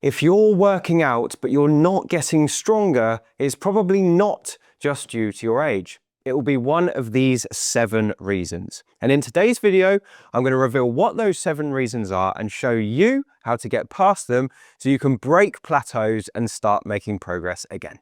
If you're working out but you're not getting stronger, it's probably not just due to your age. It will be one of these 7 reasons. And in today's video, I'm going to reveal what those 7 reasons are and show you how to get past them so you can break plateaus and start making progress again.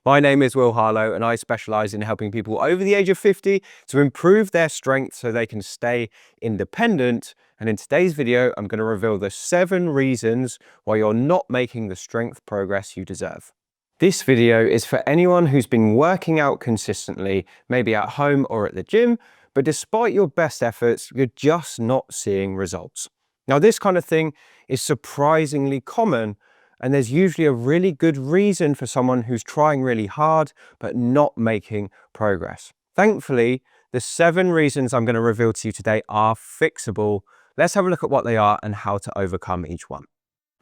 My name is Will Harlow and I specialise in helping people over the age of 50 to improve their strength so they can stay independent. And in today's video, I'm going to reveal the 7 reasons why you're not making the strength progress you deserve. This video is for anyone who's been working out consistently, maybe at home or at the gym, but despite your best efforts, you're just not seeing results. Now, this kind of thing is surprisingly common, and there's usually a really good reason for someone who's trying really hard but not making progress. Thankfully, the 7 reasons I'm going to reveal to you today are fixable. Let's have a look at what they are and how to overcome each one.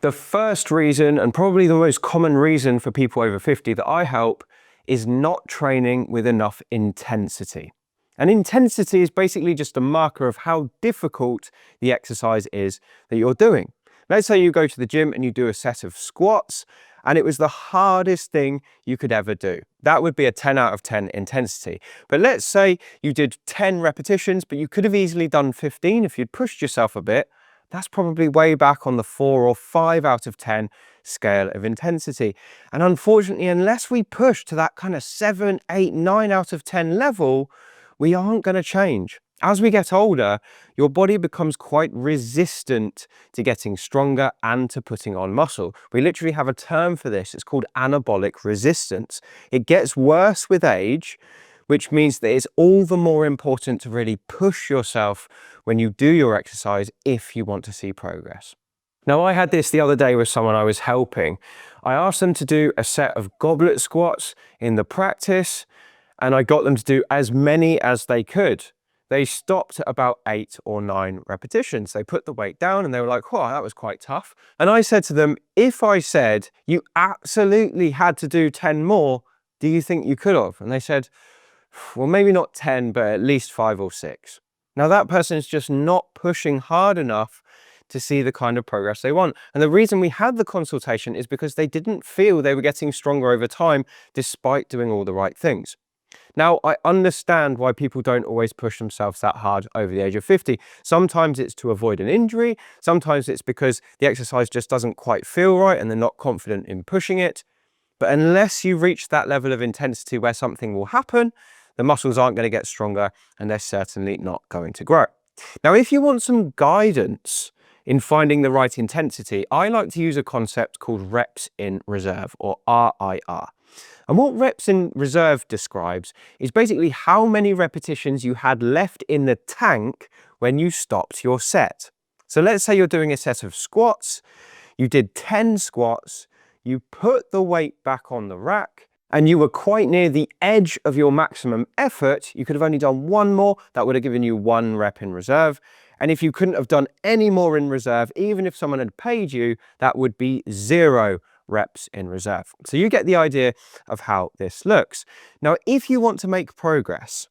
The first reason, and probably the most common reason for people over 50 that I help, is not training with enough intensity. And intensity is basically just a marker of how difficult the exercise is that you're doing. Let's say you go to the gym and you do a set of squats and it was the hardest thing you could ever do. That would be a 10 out of 10 intensity. But let's say you did 10 repetitions, but you could have easily done 15 if you'd pushed yourself a bit. That's probably way back on the 4 or 5 out of 10 scale of intensity. And unfortunately, unless we push to that kind of 7, 8, 9 out of 10 level, we aren't going to change. As we get older, your body becomes quite resistant to getting stronger and to putting on muscle. We literally have a term for this. It's called anabolic resistance. It gets worse with age, which means that it's all the more important to really push yourself when you do your exercise if you want to see progress. Now, I had this the other day with someone I was helping. I asked them to do a set of goblet squats in the practice, and I got them to do as many as they could. They stopped at about 8 or 9 repetitions. They put the weight down and they were like, "Oh, that was quite tough." And I said to them, if I said you absolutely had to do 10 more, do you think you could have? And they said, well, maybe not 10, but at least 5 or 6. Now that person is just not pushing hard enough to see the kind of progress they want. And the reason we had the consultation is because they didn't feel they were getting stronger over time, despite doing all the right things. Now, I understand why people don't always push themselves that hard over the age of 50. Sometimes it's to avoid an injury. Sometimes it's because the exercise just doesn't quite feel right and they're not confident in pushing it. But unless you reach that level of intensity where something will happen, the muscles aren't going to get stronger and they're certainly not going to grow. Now, if you want some guidance in finding the right intensity, I like to use a concept called reps in reserve, or RIR. And what reps in reserve describes is basically how many repetitions you had left in the tank when you stopped your set. So let's say you're doing a set of squats, you did 10 squats, you put the weight back on the rack, and you were quite near the edge of your maximum effort. You could have only done 1 more. That would have given you 1 rep in reserve. And if you couldn't have done any more in reserve, even if someone had paid you, that would be 0 reps in reserve. So you get the idea of how this looks. Now, if you want to make progress,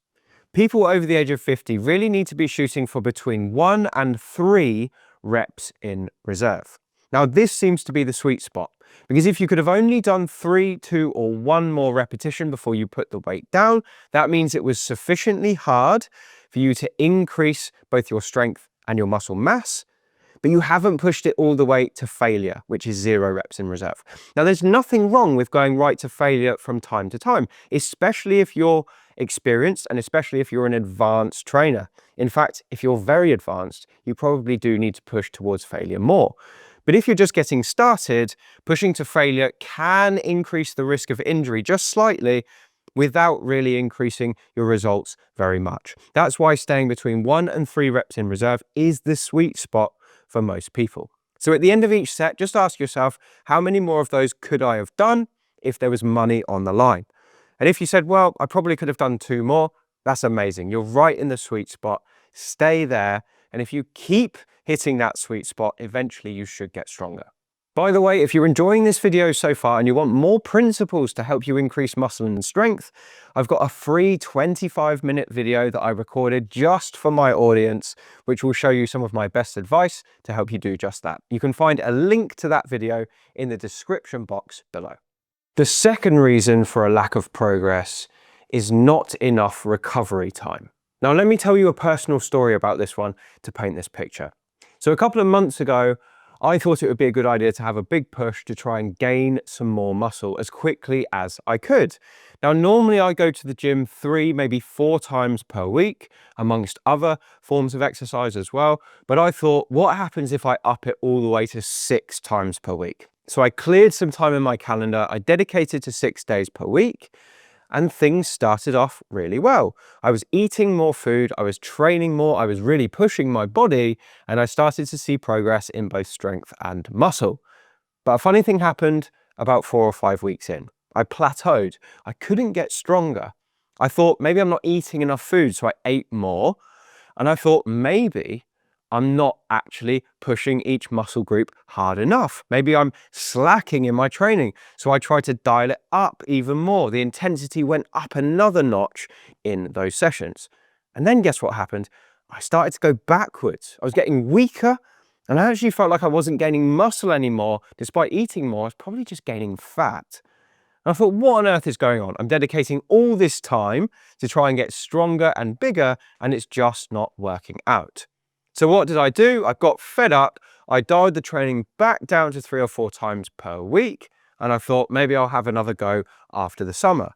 people over the age of 50 really need to be shooting for between 1 and 3 reps in reserve. Now, this seems to be the sweet spot, because if you could have only done 3, 2, or 1 more repetition before you put the weight down, that means it was sufficiently hard for you to increase both your strength and your muscle mass, but you haven't pushed it all the way to failure, which is 0 reps in reserve. Now, there's nothing wrong with going right to failure from time to time, especially if you're experienced and especially if you're an advanced trainer. In fact, if you're very advanced, you probably do need to push towards failure more. But if you're just getting started, pushing to failure can increase the risk of injury just slightly without really increasing your results very much. That's why staying between 1 and 3 reps in reserve is the sweet spot for most people. So at the end of each set, just ask yourself, how many more of those could I have done if there was money on the line? And if you said, well, I probably could have done 2 more, that's amazing. You're right in the sweet spot. Stay there. And if you keep hitting that sweet spot, eventually you should get stronger. By the way, if you're enjoying this video so far and you want more principles to help you increase muscle and strength, I've got a free 25-minute video that I recorded just for my audience, which will show you some of my best advice to help you do just that. You can find a link to that video in the description box below. The second reason for a lack of progress is not enough recovery time. Now, let me tell you a personal story about this one to paint this picture. So a couple of months ago, I thought it would be a good idea to have a big push to try and gain some more muscle as quickly as I could. Now, normally I go to the gym 3, maybe 4 times per week, amongst other forms of exercise as well. But I thought, what happens if I up it all the way to 6 times per week? So I cleared some time in my calendar, I dedicated to 6 days per week, and things started off really well. I was eating more food, I was training more, I was really pushing my body, and I started to see progress in both strength and muscle. But a funny thing happened about 4 or 5 weeks in. I plateaued. I couldn't get stronger. I thought maybe I'm not eating enough food, so I ate more. And I thought maybe I'm not actually pushing each muscle group hard enough. Maybe I'm slacking in my training. So I tried to dial it up even more. The intensity went up another notch in those sessions. And then guess what happened? I started to go backwards. I was getting weaker, and I actually felt like I wasn't gaining muscle anymore. Despite eating more, I was probably just gaining fat. And I thought, what on earth is going on? I'm dedicating all this time to try and get stronger and bigger, and it's just not working out. So what did I do? I got fed up. I dialed the training back down to 3 or 4 times per week. And I thought maybe I'll have another go after the summer.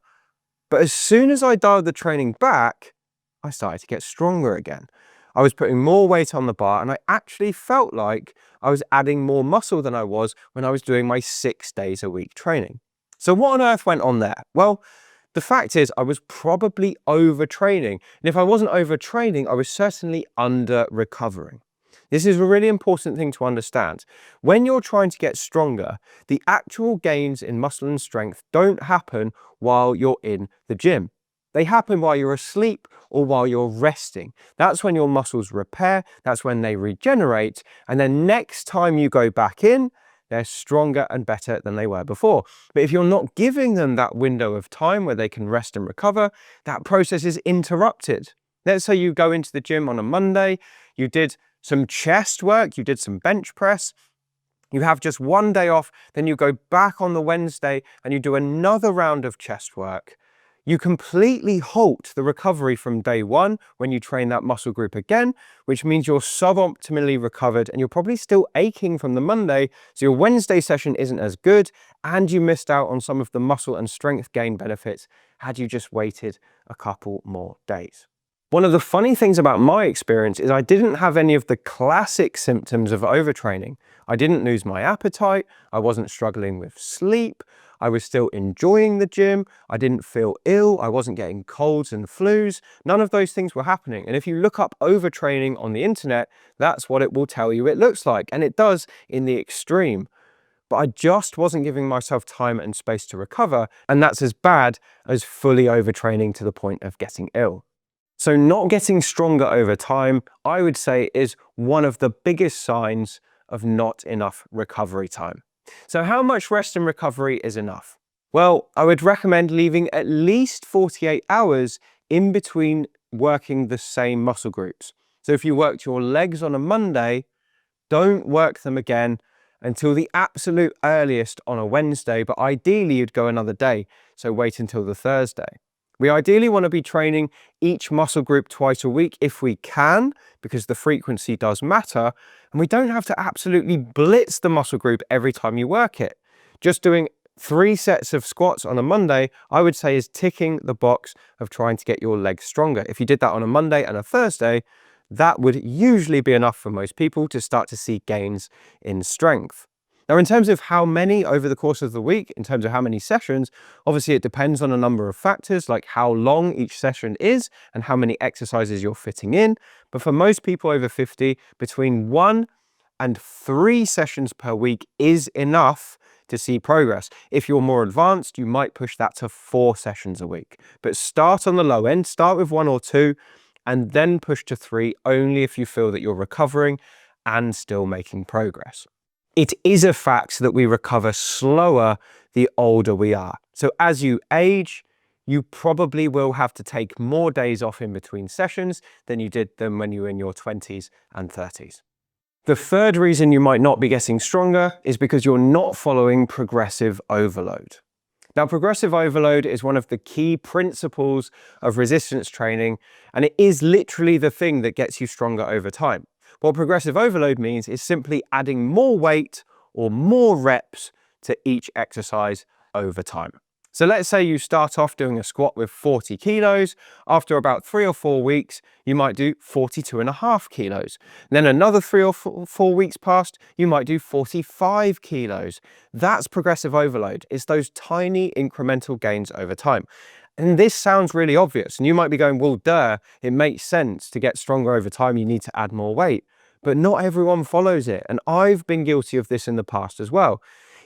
But as soon as I dialed the training back, I started to get stronger again. I was putting more weight on the bar, and I actually felt like I was adding more muscle than I was when I was doing my 6 days a week training. So what on earth went on there? Well, the fact is I was probably overtraining. And if I wasn't overtraining, I was certainly under-recovering. This is a really important thing to understand. When you're trying to get stronger, the actual gains in muscle and strength don't happen while you're in the gym. They happen while you're asleep or while you're resting. That's when your muscles repair, that's when they regenerate, and then next time you go back in, they're stronger and better than they were before. But if you're not giving them that window of time where they can rest and recover, that process is interrupted. Let's say you go into the gym on a Monday, you did some chest work, you did some bench press, you have just one day off, then you go back on the Wednesday and you do another round of chest work. You completely halt the recovery from day one when you train that muscle group again, which means you're suboptimally recovered and you're probably still aching from the Monday, so your Wednesday session isn't as good, and you missed out on some of the muscle and strength gain benefits had you just waited a couple more days. One of the funny things about my experience is I didn't have any of the classic symptoms of overtraining. I didn't lose my appetite, I wasn't struggling with sleep, I was still enjoying the gym, I didn't feel ill, I wasn't getting colds and flus, none of those things were happening. And if you look up overtraining on the internet, that's what it will tell you it looks like, and it does in the extreme. But I just wasn't giving myself time and space to recover, and that's as bad as fully overtraining to the point of getting ill. So not getting stronger over time, I would say, is one of the biggest signs of not enough recovery time. So how much rest and recovery is enough? Well, I would recommend leaving at least 48 hours in between working the same muscle groups. So if you worked your legs on a Monday, don't work them again until the absolute earliest on a Wednesday, but ideally you'd go another day, so wait until the Thursday. We ideally want to be training each muscle group twice a week if we can, because the frequency does matter, and we don't have to absolutely blitz the muscle group every time you work it. Just doing 3 sets of squats on a Monday, I would say, is ticking the box of trying to get your legs stronger. If you did that on a Monday and a Thursday, that would usually be enough for most people to start to see gains in strength. Now, in terms of how many over the course of the week, in terms of how many sessions, obviously it depends on a number of factors, like how long each session is and how many exercises you're fitting in. But for most people over 50, between 1 and 3 sessions per week is enough to see progress. If you're more advanced, you might push that to 4 sessions a week. But start on the low end, start with 1 or 2, and then push to 3 only if you feel that you're recovering and still making progress. It is a fact that we recover slower the older we are. So as you age, you probably will have to take more days off in between sessions than you did them when you were in your 20s and 30s. The third reason you might not be getting stronger is because you're not following progressive overload. Now, progressive overload is one of the key principles of resistance training, and it is literally the thing that gets you stronger over time. What progressive overload means is simply adding more weight or more reps to each exercise over time. So let's say you start off doing a squat with 40 kilos. After about 3 or 4 weeks, you might do 42.5 kilos. Then another 3 or 4 weeks past, you might do 45 kilos. That's progressive overload. It's those tiny incremental gains over time. And this sounds really obvious. And you might be going, well, duh, it makes sense. To get stronger over time, you need to add more weight. But not everyone follows it. And I've been guilty of this in the past as well,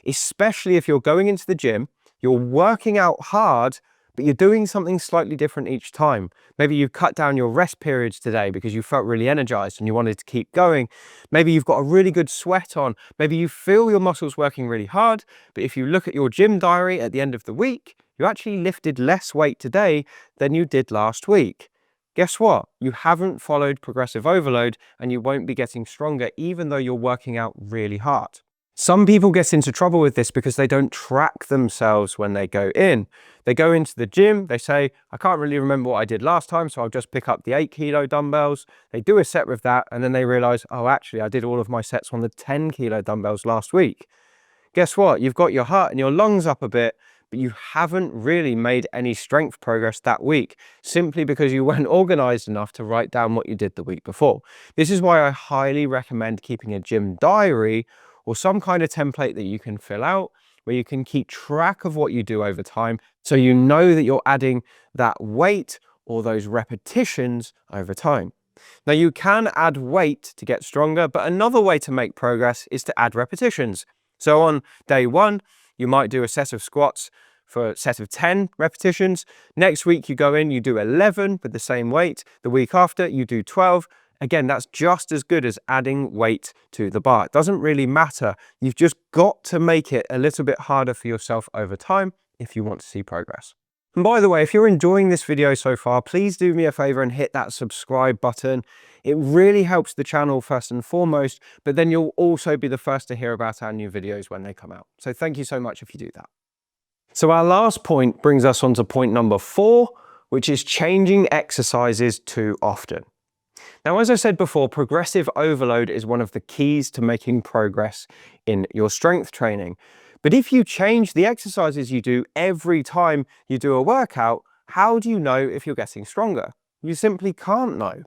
especially if you're going into the gym, you're working out hard, but you're doing something slightly different each time. Maybe you cut down your rest periods today because you felt really energized and you wanted to keep going. Maybe you've got a really good sweat on. Maybe you feel your muscles working really hard, but if you look at your gym diary at the end of the week, you actually lifted less weight today than you did last week. Guess what? You haven't followed progressive overload and you won't be getting stronger even though you're working out really hard. Some people get into trouble with this because they don't track themselves when they go in. They go into the gym, they say, I can't really remember what I did last time, so I'll just pick up the 8-kilo dumbbells. They do a set with that, and then they realize, oh, actually, I did all of my sets on the 10-kilo dumbbells last week. Guess what? You've got your heart and your lungs up a bit, but you haven't really made any strength progress that week, simply because you weren't organized enough to write down what you did the week before. This is why I highly recommend keeping a gym diary or some kind of template that you can fill out where you can keep track of what you do over time so you know that you're adding that weight or those repetitions over time. Now, you can add weight to get stronger, but another way to make progress is to add repetitions. So on day 1, you might do a set of squats for a set of 10 repetitions. Next week, you go in, you do 11 with the same weight. The week after, you do 12. Again, that's just as good as adding weight to the bar. It doesn't really matter. You've just got to make it a little bit harder for yourself over time if you want to see progress. And by the way, if you're enjoying this video so far, please do me a favor and hit that subscribe button. It really helps the channel first and foremost, but then you'll also be the first to hear about our new videos when they come out. So thank you so much if you do that. So our last point brings us on to point number 4, which is changing exercises too often. Now, as I said before, progressive overload is one of the keys to making progress in your strength training. But if you change the exercises you do every time you do a workout, how do you know if you're getting stronger? You simply can't know.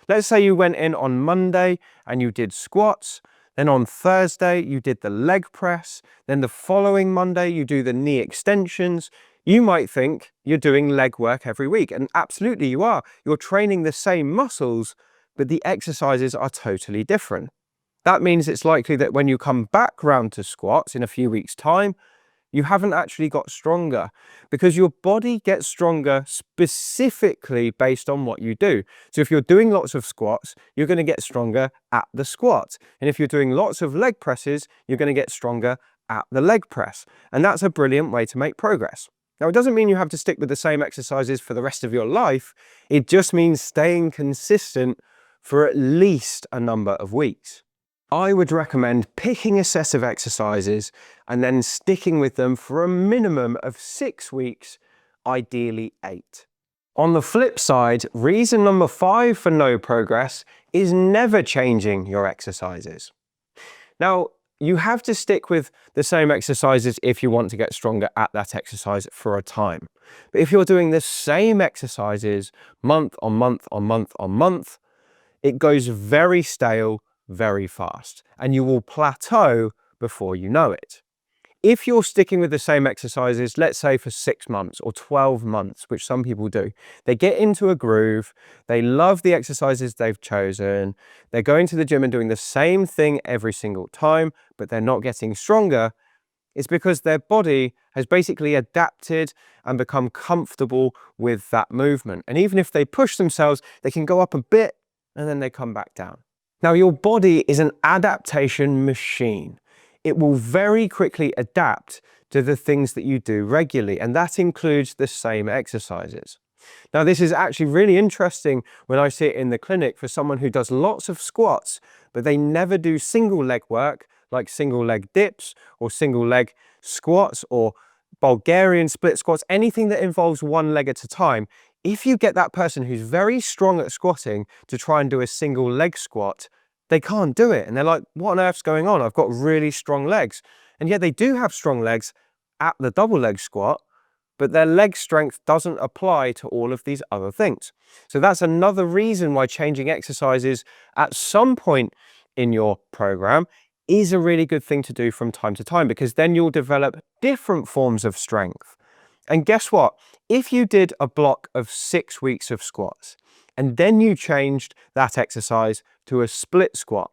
Let's say you went in on Monday and you did squats, then on Thursday you did the leg press, then the following Monday you do the knee extensions. You might think you're doing leg work every week, and absolutely you are. You're training the same muscles, but the exercises are totally different. That means it's likely that when you come back round to squats in a few weeks' time, you haven't actually got stronger, because your body gets stronger specifically based on what you do. So if you're doing lots of squats, you're going to get stronger at the squat. And if you're doing lots of leg presses, you're going to get stronger at the leg press. And that's a brilliant way to make progress. Now, it doesn't mean you have to stick with the same exercises for the rest of your life. It just means staying consistent for at least a number of weeks. I would recommend picking a set of exercises and then sticking with them for a minimum of 6 weeks, ideally 8. On the flip side, reason number 5 for no progress is never changing your exercises. Now, you have to stick with the same exercises if you want to get stronger at that exercise for a time. But if you're doing the same exercises month on month on month on month, it goes very stale very fast, and you will plateau before you know it. If you're sticking with the same exercises, let's say for 6 months or 12 months, which some people do, they get into a groove, they love the exercises they've chosen, they're going to the gym and doing the same thing every single time, but they're not getting stronger, it's because their body has basically adapted and become comfortable with that movement. And even if they push themselves, they can go up a bit and then they come back down. Now, your body is an adaptation machine. it will very quickly adapt to the things that you do regularly, and that includes the same exercises. Now, this is actually really interesting when I see it in the clinic for someone who does lots of squats, but they never do single leg work like single leg dips or single leg squats or Bulgarian split squats, anything that involves one leg at a time. If you get that person who's very strong at squatting to try and do a single leg squat, they can't do it. And they're like, what on earth's going on? I've got really strong legs. And yet they do have strong legs at the double leg squat, but their leg strength doesn't apply to all of these other things. So that's another reason why changing exercises at some point in your program is a really good thing to do from time to time, because then you'll develop different forms of strength. And guess what? If you did a block of 6 weeks of squats and then you changed that exercise to a split squat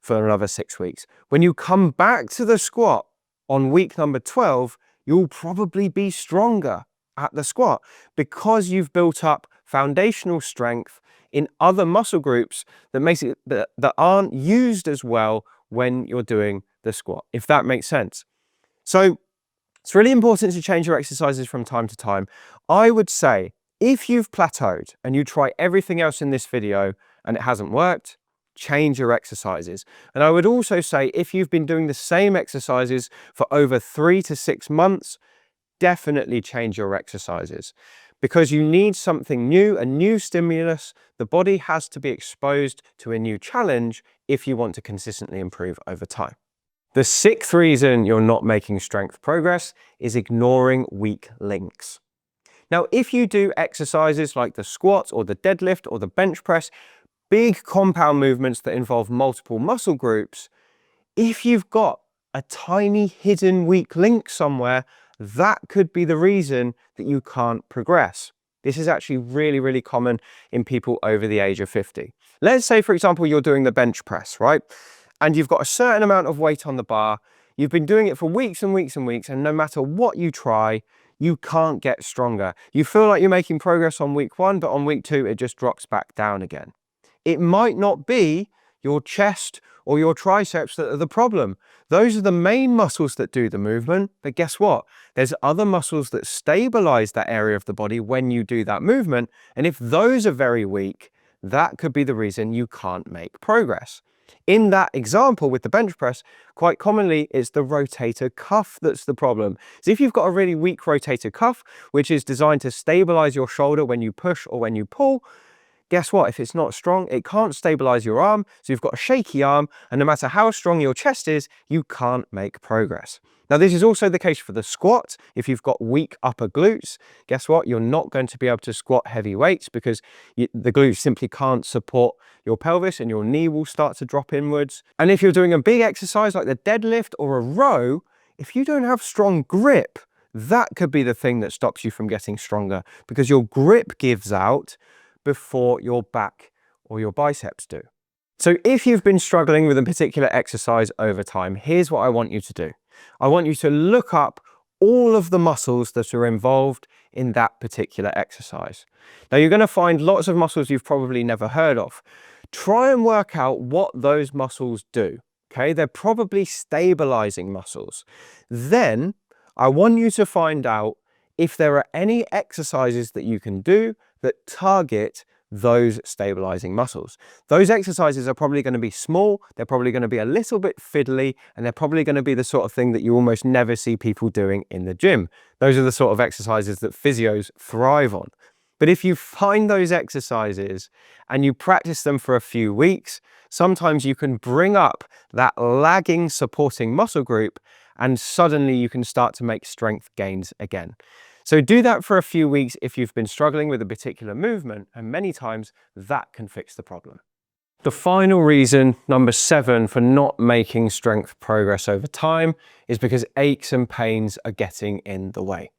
for another 6 weeks, when you come back to the squat on week number 12, you'll probably be stronger at the squat because you've built up foundational strength in other muscle groups that aren't used as well when you're doing the squat, if that makes sense. So it's really important to change your exercises from time to time. I would say if you've plateaued and you try everything else in this video and it hasn't worked, change your exercises. And I would also say if you've been doing the same exercises for over 3 to 6 months, definitely change your exercises, because you need something new, a new stimulus. The body has to be exposed to a new challenge if you want to consistently improve over time. The 6th reason you're not making strength progress is ignoring weak links. Now, if you do exercises like the squat or the deadlift or the bench press, big compound movements that involve multiple muscle groups, if you've got a tiny hidden weak link somewhere, that could be the reason that you can't progress. This is actually really, really common in people over the age of 50. Let's say, for example, you're doing the bench press, right? And you've got a certain amount of weight on the bar. You've been doing it for weeks and weeks and weeks, and no matter what you try, you can't get stronger. You feel like you're making progress on week 1, but on week 2, it just drops back down again. It might not be your chest or your triceps that are the problem. Those are the main muscles that do the movement, but guess what? There's other muscles that stabilize that area of the body when you do that movement, and if those are very weak, that could be the reason you can't make progress. In that example with the bench press, quite commonly it's the rotator cuff that's the problem. So if you've got a really weak rotator cuff, which is designed to stabilize your shoulder when you push or when you pull, guess what? If it's not strong, it can't stabilize your arm, so you've got a shaky arm, and no matter how strong your chest is, you can't make progress. Now, this is also the case for the squat. If you've got weak upper glutes, guess what? You're not going to be able to squat heavy weights because the glutes simply can't support your pelvis and your knee will start to drop inwards. And if you're doing a big exercise like the deadlift or a row, if you don't have strong grip, that could be the thing that stops you from getting stronger, because your grip gives out before your back or your biceps do. So if you've been struggling with a particular exercise over time, here's what I want you to do. I want you to look up all of the muscles that are involved in that particular exercise. Now, you're going to find lots of muscles you've probably never heard of. Try and work out what those muscles do. Okay, they're probably stabilizing muscles. Then I want you to find out if there are any exercises that you can do that target those stabilizing muscles. Those exercises are probably going to be small, they're probably going to be a little bit fiddly, and they're probably going to be the sort of thing that you almost never see people doing in the gym. Those are the sort of exercises that physios thrive on. But if you find those exercises and you practice them for a few weeks, sometimes you can bring up that lagging supporting muscle group and suddenly you can start to make strength gains again. So do that for a few weeks if you've been struggling with a particular movement, and many times that can fix the problem. The final reason, number 7, for not making strength progress over time is because aches and pains are getting in the way.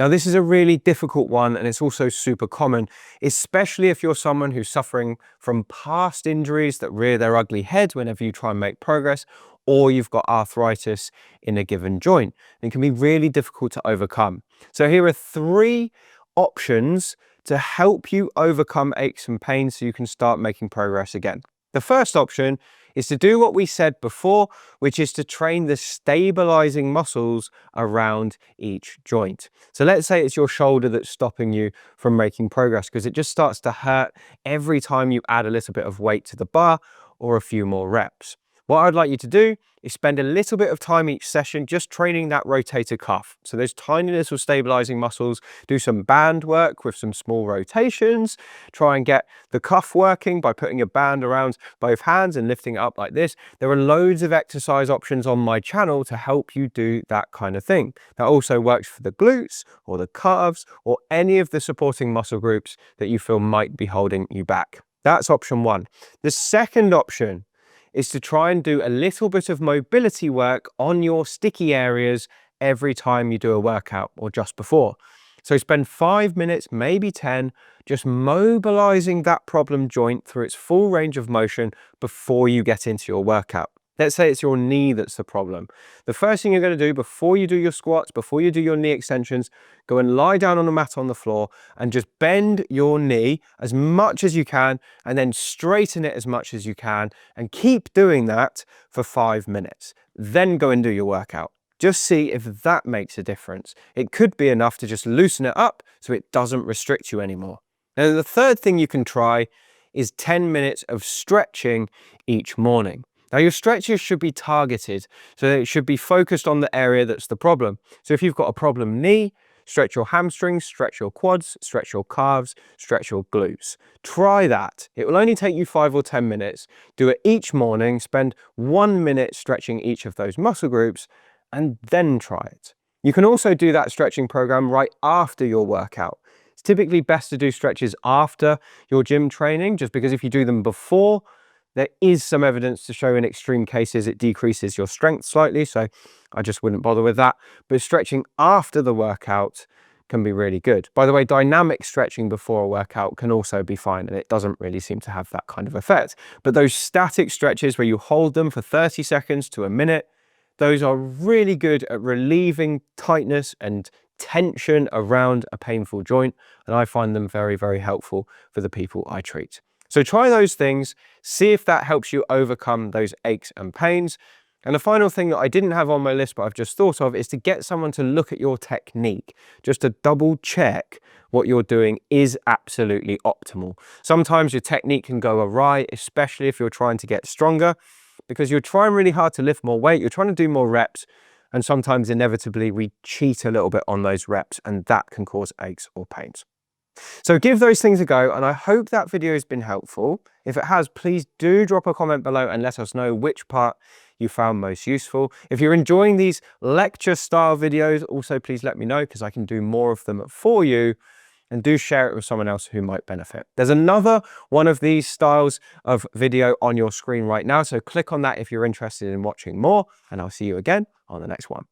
Now, this is a really difficult one, and it's also super common, especially if you're someone who's suffering from past injuries that rear their ugly head whenever you try and make progress, or you've got arthritis in a given joint. It can be really difficult to overcome. So here are 3 options to help you overcome aches and pains so you can start making progress again. The first option is to do what we said before, which is to train the stabilizing muscles around each joint. So let's say it's your shoulder that's stopping you from making progress because it just starts to hurt every time you add a little bit of weight to the bar or a few more reps. What I'd like you to do is spend a little bit of time each session just training that rotator cuff. So those tiny little stabilizing muscles, do some band work with some small rotations, try and get the cuff working by putting a band around both hands and lifting it up like this. There are loads of exercise options on my channel to help you do that kind of thing. That also works for the glutes or the calves or any of the supporting muscle groups that you feel might be holding you back. That's option one. The second option is to try and do a little bit of mobility work on your sticky areas every time you do a workout or just before. So spend 5 minutes, maybe 10, just mobilizing that problem joint through its full range of motion before you get into your workout. Let's say it's your knee that's the problem. The first thing you're going to do before you do your squats, before you do your knee extensions, go and lie down on a mat on the floor and just bend your knee as much as you can and then straighten it as much as you can and keep doing that for 5 minutes. Then go and do your workout. Just see if that makes a difference. It could be enough to just loosen it up so it doesn't restrict you anymore. Now, the third thing you can try is 10 minutes of stretching each morning. Now, your stretches should be targeted, so it should be focused on the area that's the problem. So if you've got a problem knee, stretch your hamstrings, stretch your quads, stretch your calves, stretch your glutes. Try that. It will only take you 5 or 10 minutes. Do it each morning, spend 1 minute stretching each of those muscle groups, and then try it. You can also do that stretching program right after your workout. It's typically best to do stretches after your gym training, just because if you do them before, there is some evidence to show in extreme cases it decreases your strength slightly, so I just wouldn't bother with that. But stretching after the workout can be really good. By the way, dynamic stretching before a workout can also be fine, and it doesn't really seem to have that kind of effect. But those static stretches where you hold them for 30 seconds to a minute, those are really good at relieving tightness and tension around a painful joint, and I find them very, very helpful for the people I treat. So try those things, see if that helps you overcome those aches and pains. And the final thing that I didn't have on my list, but I've just thought of, is to get someone to look at your technique, just to double check what you're doing is absolutely optimal. Sometimes your technique can go awry, especially if you're trying to get stronger, because you're trying really hard to lift more weight, you're trying to do more reps, and sometimes inevitably we cheat a little bit on those reps, and that can cause aches or pains. So give those things a go, and I hope that video has been helpful. If it has, please do drop a comment below and let us know which part you found most useful. If you're enjoying these lecture style videos, also please let me know, because I can do more of them for you, and do share it with someone else who might benefit. There's another one of these styles of video on your screen right now, so click on that if you're interested in watching more, and I'll see you again on the next one.